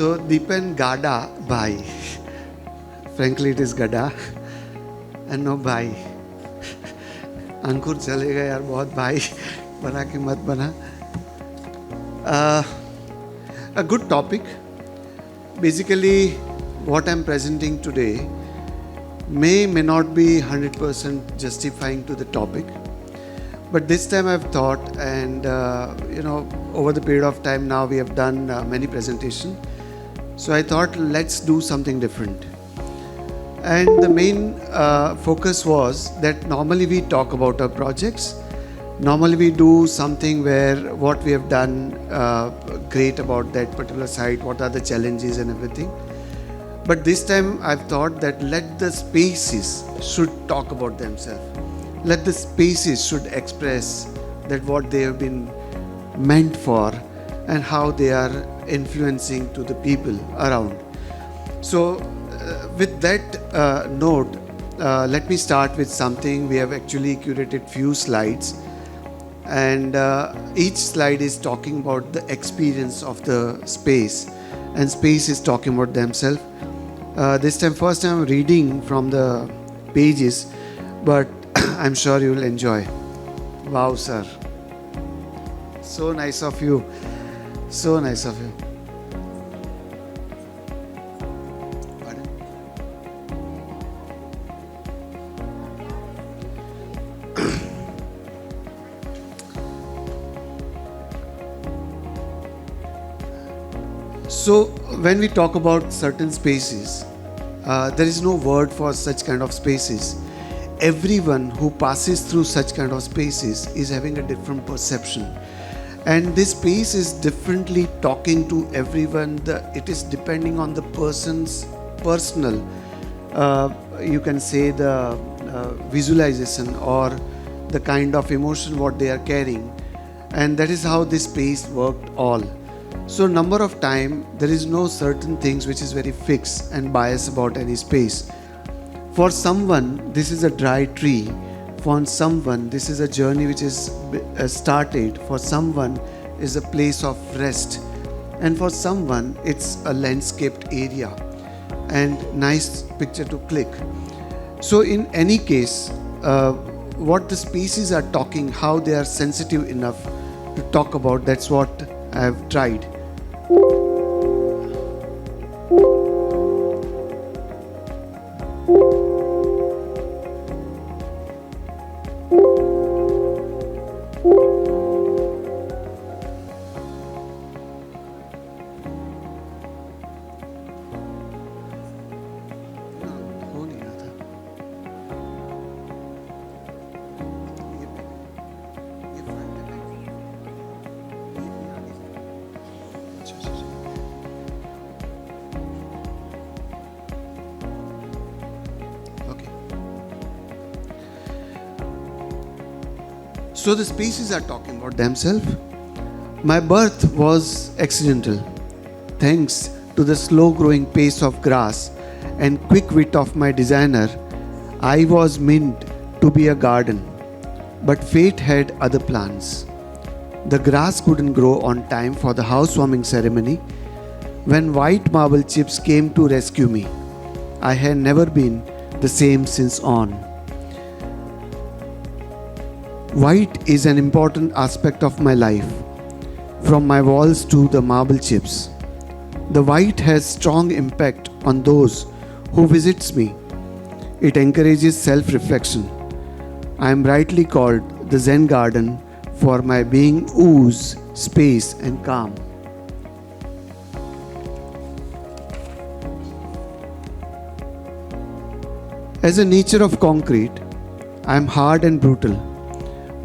So Dipen Gada bhai. Frankly, it is Gada and no bhai. अंकुर चलेगा यार बहुत भाई बना के मत बना. A good topic. Basically, what I'm presenting today may not be 100% justifying to the topic, but this time I've thought, and over the period of time now we have done many presentations, so I thought let's do something different. And the main focus was that normally we talk about our projects. Normally we do something where what we have done great about that particular site, what are the challenges and everything. But this time I've thought that let the spaces should talk about themselves. Let the spaces should express that what they have been meant for and how they are influencing to the people around. So with that note, let me start with something. We have actually curated few slides, and each slide is talking about the experience of the space, and space is talking about themselves. This time, first time I'm reading from the pages, but I'm sure you will enjoy. Wow, sir. So nice of you. So nice of you. So when we talk about certain spaces, there is no word for such kind of spaces. Everyone who passes through such kind of spaces is having a different perception, and this space is differently talking to everyone. It is depending on the person's personal, you can say the visualization or the kind of emotion what they are carrying, and that is how this space worked all. So number of time, there is no certain things which is very fixed and biased about any space. For someone, this is a dry tree. For someone, this is a journey which is started. For someone, is a place of rest. And for someone, it's a landscaped area and nice picture to click. So in any case, what the species are talking, how they are sensitive enough to talk about, that's what I have tried. So the species are talking about themselves. My birth was accidental. Thanks to the slow growing pace of grass and quick wit of my designer, I was meant to be a garden. But fate had other plans. The grass couldn't grow on time for the housewarming ceremony. When white marble chips came to rescue me, I had never been the same since on. White is an important aspect of my life, from my walls to the marble chips. The white has strong impact on those who visits me. It encourages self-reflection. I am rightly called the Zen garden for my being ooze, space and calm. As a nature of concrete, I am hard and brutal.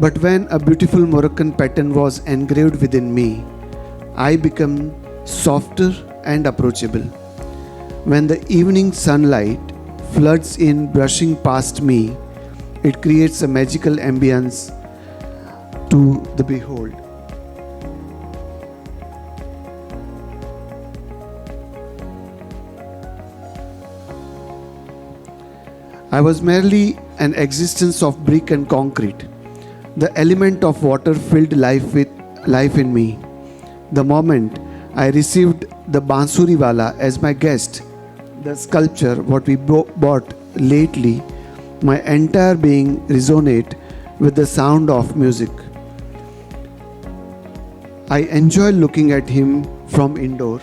But when a beautiful Moroccan pattern was engraved within me, I became softer and approachable. When the evening sunlight floods in brushing past me, it creates a magical ambience to the behold. I was merely an existence of brick and concrete. The element of water filled life in me. The moment I received the Bansuri Wala as my guest. The sculpture, what we bought lately, my entire being resonate with the sound of music. I enjoy looking at him from indoor.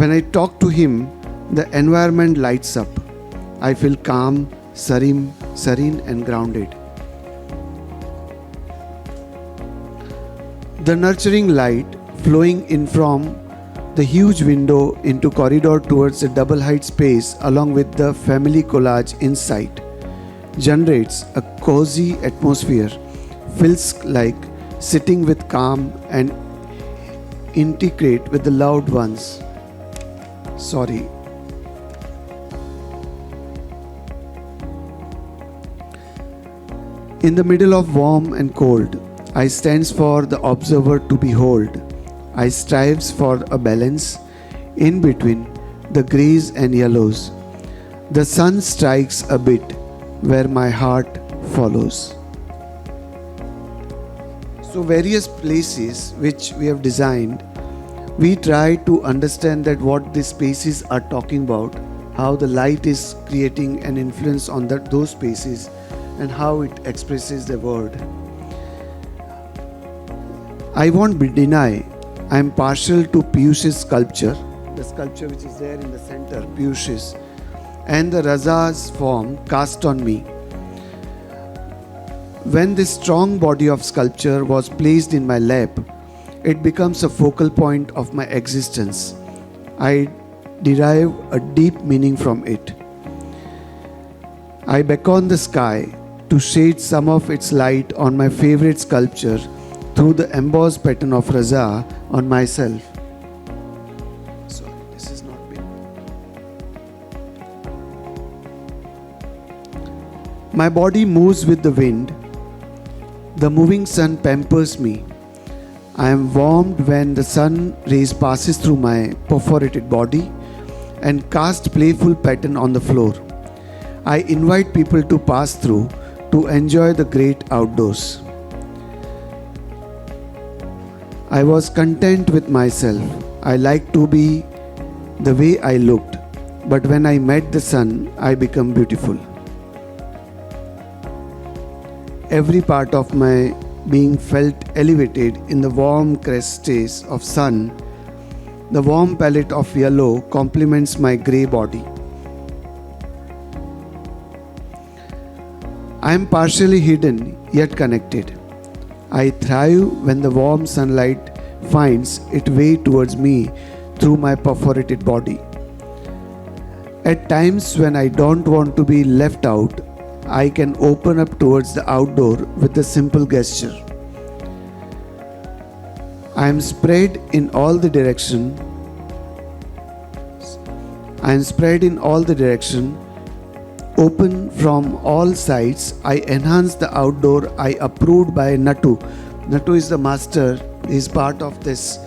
When I talk to him, the environment lights up. I feel calm, serene and grounded. The nurturing light flowing in from the huge window into corridor towards the double height space along with the family collage inside generates a cozy atmosphere, feels like sitting with calm and integrate with the loved ones. Sorry. In the middle of warm and cold, I stands for the observer to behold. I strives for a balance in between the greys and yellows. The sun strikes a bit where my heart follows. So various places which we have designed, we try to understand that what these spaces are talking about, how the light is creating an influence on those spaces and how it expresses the word. I won't deny I am partial to Piyush's sculpture, the sculpture which is there in the center, Piyush's, and the Raza's form cast on me. When this strong body of sculpture was placed in my lap, it becomes a focal point of my existence. I derive a deep meaning from it. I beckon the sky to shade some of its light on my favorite sculpture through the embossed pattern of Raza on myself. Sorry, this is not big. My body moves with the wind. The moving sun pampers me. I am warmed when the sun rays passes through my perforated body and cast playful pattern on the floor. I invite people to pass through to enjoy the great outdoors. I was content with myself. I liked to be the way I looked, but when I met the sun, I became beautiful. Every part of my being felt elevated in the warm crescents of sun. The warm palette of yellow complements my grey body. I am partially hidden yet connected. I thrive when the warm sunlight finds its way towards me through my perforated body. At times when I don't want to be left out, I can open up towards the outdoor with a simple gesture. I am spread in all the direction. Open from all sides. I enhance the outdoor. I approved by Nattu. Nattu is the master. He is part of this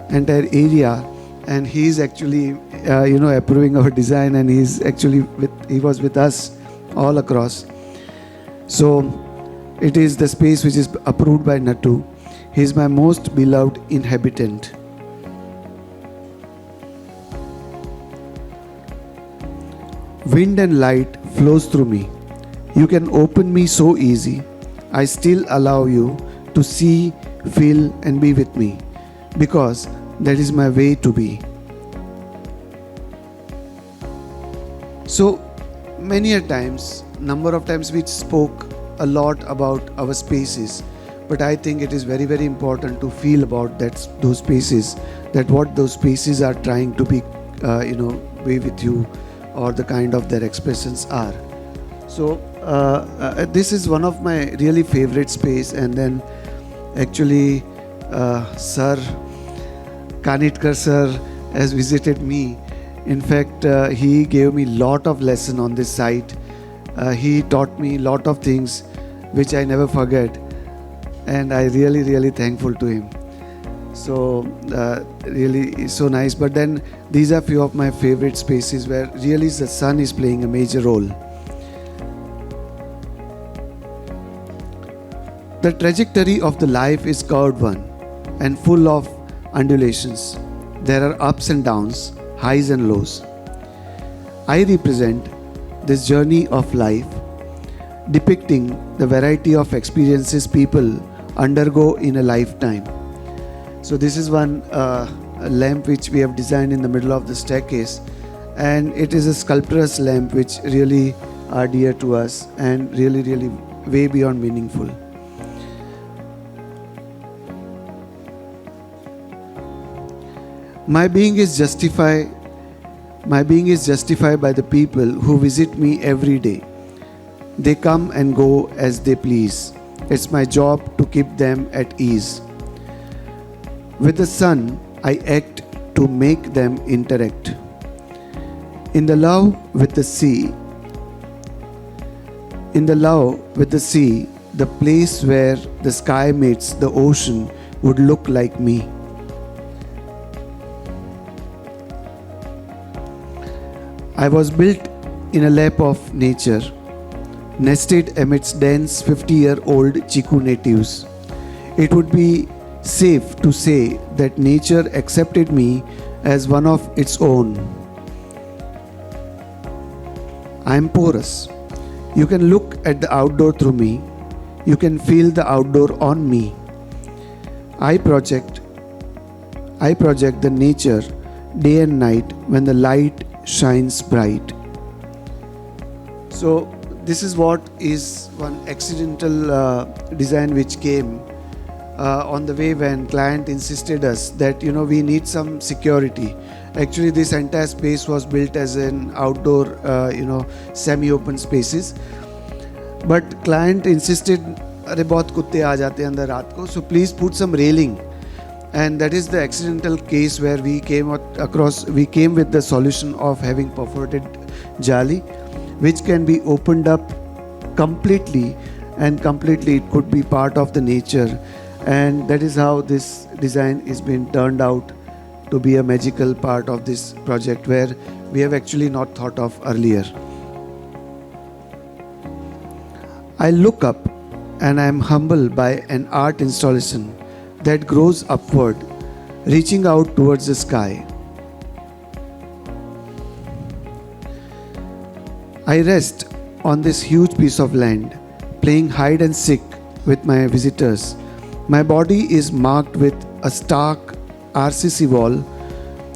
entire area, and he is actually, approving our design. And he was with us all across. So it is the space which is approved by Nattu. He is my most beloved inhabitant. Wind and light flows through me. You can open me so easy. I still allow you to see, feel and be with me because that is my way to be. So number of times we spoke a lot about our spaces, but I think it is very, very important to feel about those spaces, that what those spaces are trying to be, be with you, or the kind of their expressions are. So this is one of my really favorite space, and then actually Sir Kanitkar sir has visited me. In fact, he gave me lot of lesson on this site. He taught me lot of things which I never forget, and I really, really thankful to him. So really so nice. But then these are few of my favorite spaces where really the sun is playing a major role. The trajectory of the life is curved one and full of undulations. There are ups and downs, highs and lows. I represent this journey of life, depicting the variety of experiences people undergo in a lifetime. So this is one lamp which we have designed in the middle of the staircase, and it is a sculptor's lamp which really are dear to us and really way beyond meaningful. My being is justified by the people who visit me every day. They come and go as they please. It's my job to keep them at ease. With the sun, I act to make them interact. In the love with the sea, the place where the sky meets the ocean would look like me. I was built in a lap of nature, nested amidst dense 50-year-old Chiku natives. It would be safe to say that nature accepted me as one of its own. I am porous. You can look at the outdoor through me. You can feel the outdoor on me. I project the nature day and night when the light shines bright. So this is what is one accidental design which came on the way when client insisted us that we need some security. Actually this entire space was built as an outdoor semi-open spaces, but client insisted अरे बहुत कुत्ते आ जाते हैं अंदर रात को, so please put some railing. And that is the accidental case where we came with the solution of having perforated jali, which can be opened up completely, and completely it could be part of the nature. And that is how this design is being turned out to be a magical part of this project, where we have actually not thought of earlier. I look up and I am humbled by an art installation that grows upward, reaching out towards the sky. I rest on this huge piece of land, playing hide and seek with my visitors. My body is marked with a stark RCC wall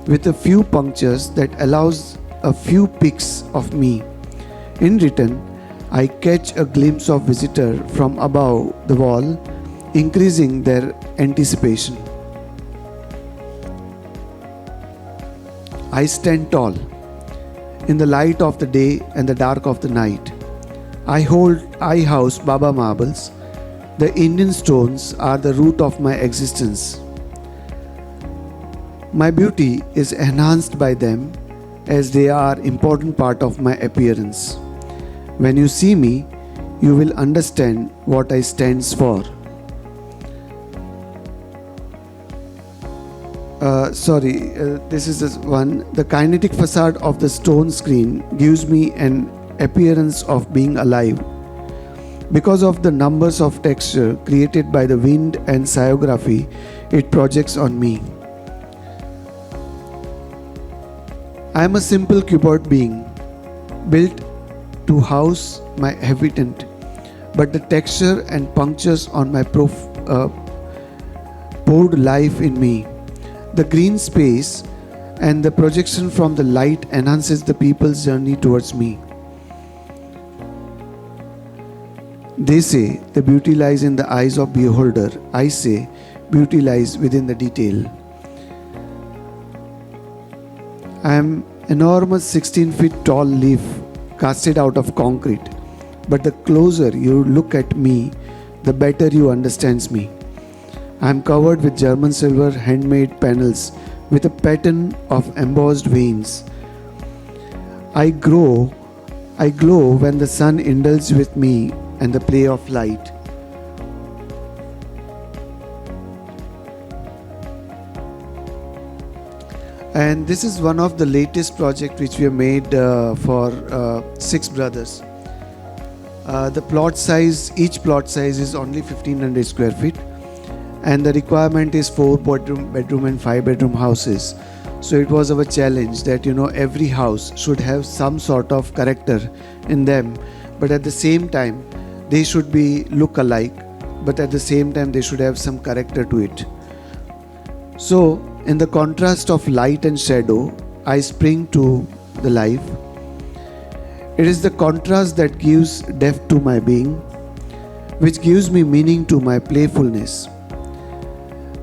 with a few punctures that allows a few pics of me. In return, I catch a glimpse of visitor from above the wall, increasing their anticipation. I stand tall in the light of the day and the dark of the night. I house Baba marbles. The Indian stones are the root of my existence. My beauty is enhanced by them, as they are an important part of my appearance. When you see me, you will understand what I stands for. This is the one. The kinetic facade of the stone screen gives me an appearance of being alive. Because of the numbers of texture created by the wind and sciography it projects on me. I am a simple cuboid being, built to house my habitant, but the texture and punctures on my poured life in me. The green space and the projection from the light enhances the people's journey towards me. They say the beauty lies in the eyes of beholder. I say beauty lies within the detail. I am enormous 16 feet tall leaf casted out of concrete, but the closer you look at me, the better you understand me. I am covered with German silver handmade panels with a pattern of embossed veins. I glow when the sun indulges with me and the play of light. And this is one of the latest projects which we have made for 6 brothers. Each plot size is only 1500 square feet. and the requirement is 4 bedroom and 5 bedroom houses. So it was our challenge that every house should have some sort of character in them, but at the same time they should be look alike, but at the same time they should have some character to it. So in the contrast of light and shadow, I spring to the life. It is the contrast that gives depth to my being, which gives me meaning to my playfulness.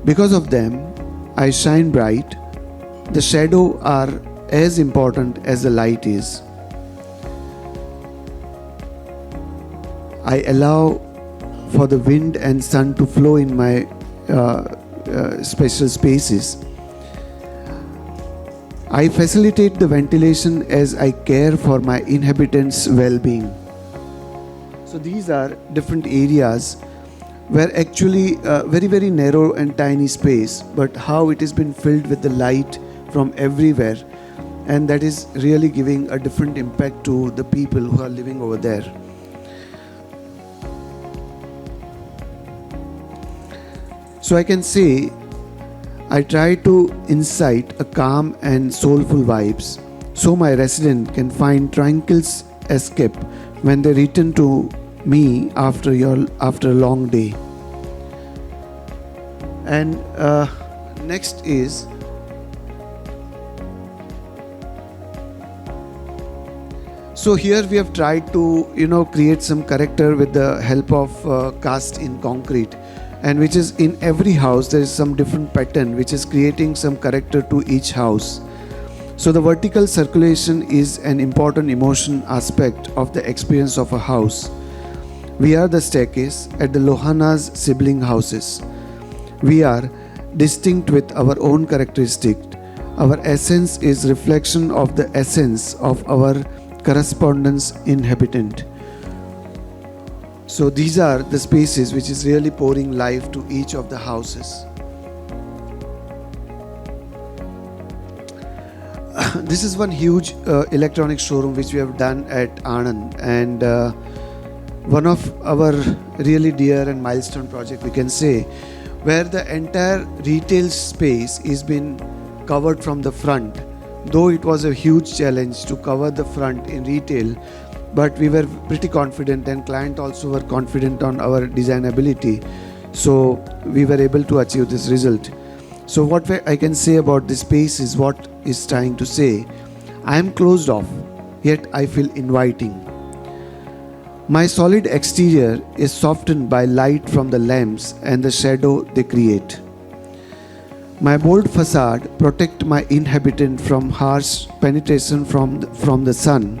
Because of them, I shine bright. The shadow are as important as the light is. I allow for the wind and sun to flow in my special spaces. I facilitate the ventilation as I care for my inhabitants' well-being. So these are different areas where actually very narrow and tiny space, but how it has been filled with the light from everywhere, and that is really giving a different impact to the people who are living over there. So I can say I try to incite a calm and soulful vibes so my resident can find tranquil escape when they return to me after a long day. And next is so here we have tried to create some character with the help of cast in concrete, and which is in every house there is some different pattern which is creating some character to each house. So the vertical circulation is an important emotion aspect of the experience of a house. We are the staircase at the Lohana's sibling houses. We are distinct with our own characteristic. Our essence is reflection of the essence of our correspondence inhabitant. So these are the spaces which is really pouring life to each of the houses. This is one huge electronic showroom which we have done at Anand, and one of our really dear and milestone project we can say, where the entire retail space is been covered from the front. Though it was a huge challenge to cover the front in retail, but we were pretty confident, and client also were confident on our design ability. So we were able to achieve this result. So what I can say about this space is what is trying to say. I am closed off, yet I feel inviting. My solid exterior is softened by light from the lamps and the shadow they create. My bold facade protect my inhabitant from harsh penetration from the sun.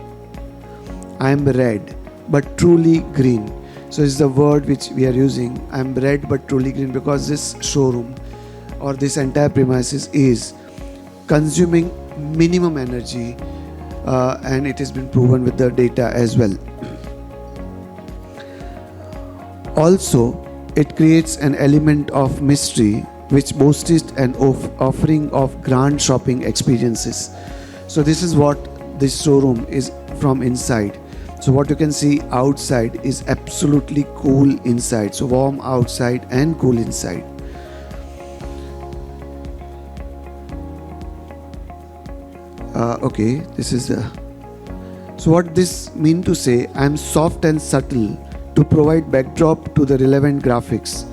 I am red, but truly green. So it's the word which we are using. I am red, but truly green, because this showroom or this entire premises is consuming minimum energy, and it has been proven with the data as well. Also, it creates an element of mystery which boasts an offering of grand shopping experiences. So this is what this showroom is from inside. So what you can see outside is absolutely cool inside. So warm outside and cool inside. Okay, this is the. So what this mean to say? I am soft and subtle to provide backdrop to the relevant graphics.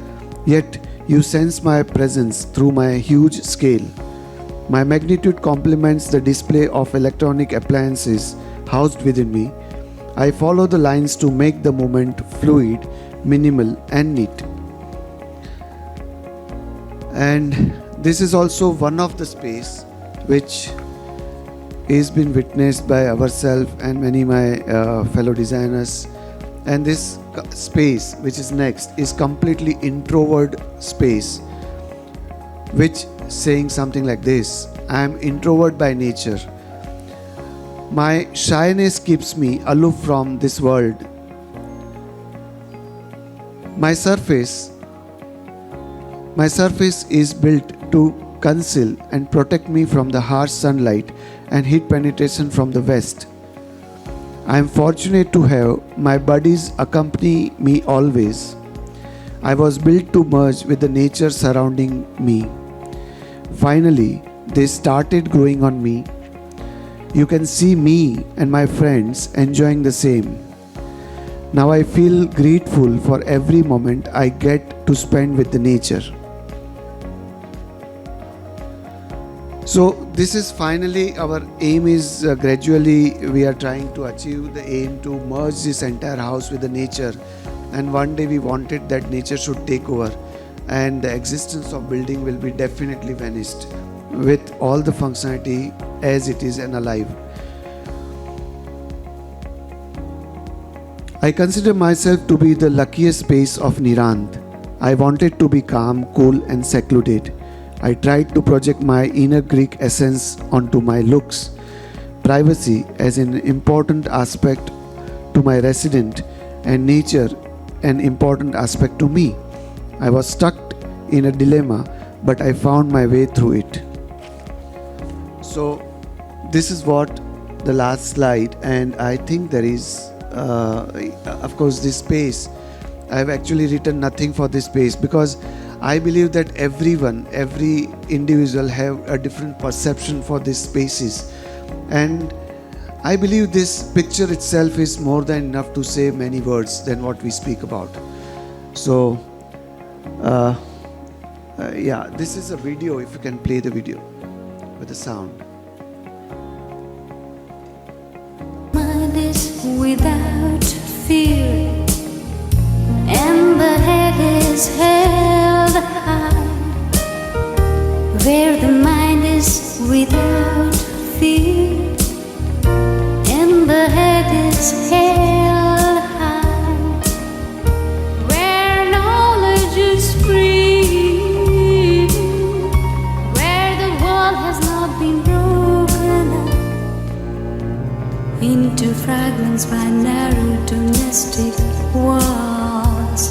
Yet you sense my presence through my huge scale. My magnitude complements the display of electronic appliances housed within me. I follow the lines to make the movement fluid, minimal and neat. And this is also one of the space which is been witnessed by ourselves and many my fellow designers. And this space which is next is completely introvert space, which saying something like this: I am introvert by nature. My shyness keeps me aloof from this world. My surface is built to conceal and protect me from the harsh sunlight and heat penetration from the west. I am fortunate to have my buddies accompany me always. I was built to merge with the nature surrounding me. Finally, they started growing on me. You can see me and my friends enjoying the same. Now I feel grateful for every moment I get to spend with the nature. So this is finally our aim is gradually we are trying to achieve the aim to merge this entire house with the nature, and one day we wanted that nature should take over and the existence of building will be definitely vanished with all the functionality as it is and alive. I consider myself to be the luckiest space of Nirant. I wanted to be calm, cool and secluded. I tried to project my inner Greek essence onto my looks. Privacy as an important aspect to my resident and nature an important aspect to me. I was stuck in a dilemma, but I found my way through it. So this is what the last slide, and I think there is of course this space. I have actually written nothing for this space because I believe that every individual have a different perception for these spaces, and I believe this picture itself is more than enough to say many words than what we speak about. So yeah, this is a video, if you can play the video with the sound. Mind is without fear, and the head is held high. Where the mind is without fear, and the head is held high. Where knowledge is free, where the wall has not been broken up into fragments by narrow domestic walls,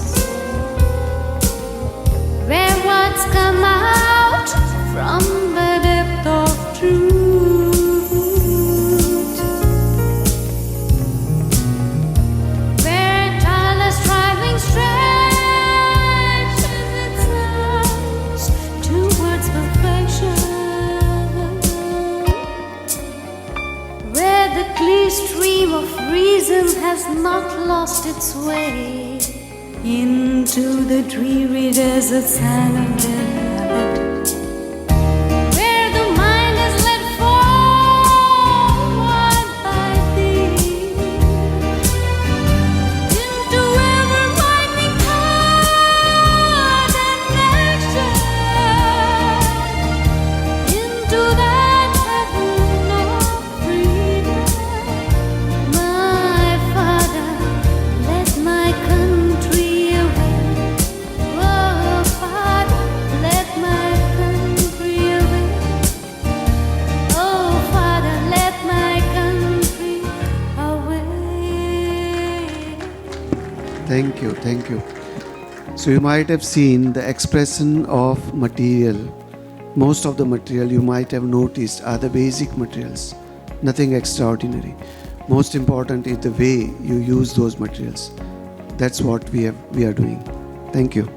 where words come out from the depth of truth, where tireless striving stretches its arms towards perfection, where the clear stream of reason has not lost its way into the dreary desert sand of doubt, where the mind is led forward by thee into ever-widening thought and action, into that heaven of freedom. My Father, let my country awake. Oh Father, let my country awake. Oh Father, let my country awake. Thank you, thank you. So you might have seen the expression of material. Most of the material you might have noticed are the basic materials, nothing extraordinary. Most important is the way you use those materials. That's what we are doing. Thank you.